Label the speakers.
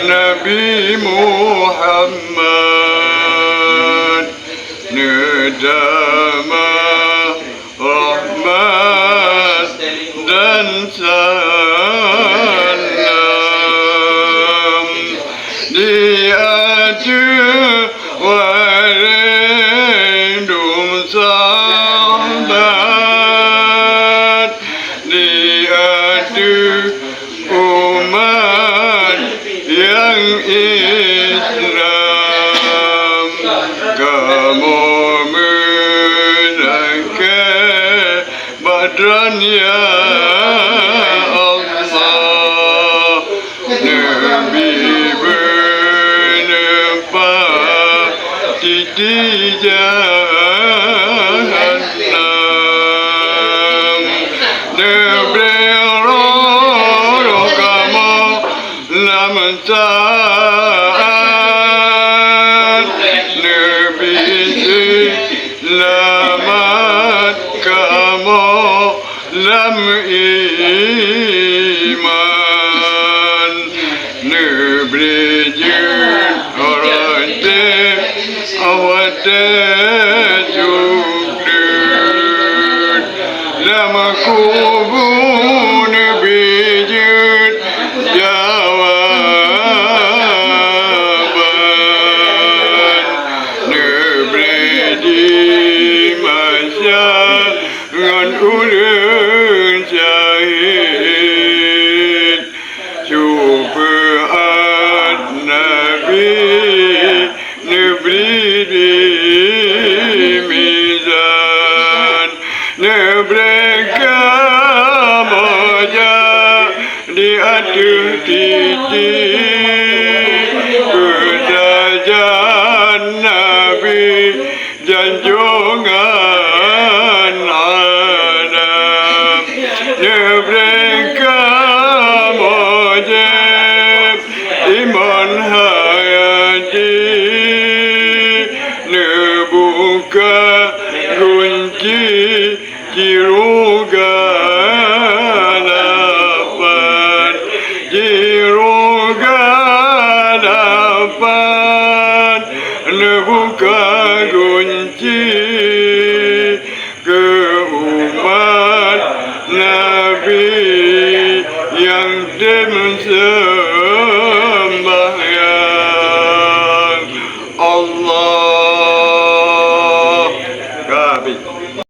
Speaker 1: Nabi Muhammad Nedama rahmat dan salam di adu warendum sahabat di adu umat yang Islam kamu menangkan badran ya Allah Nabi menempati di jahannam selamat kamu lam iman neberi jun orang awat judud lama kubur neberi jun jawaban neberi di masyarakat ulun syahid syufaat Nabi neberi di mizan neberi kamu di aduh titik kesajan Nabi janjungan Adam neberi kamu iman hayati nebuka kunci ciruga nebuka kunci ke umat Nabi yang sembahyang Allah Kabi.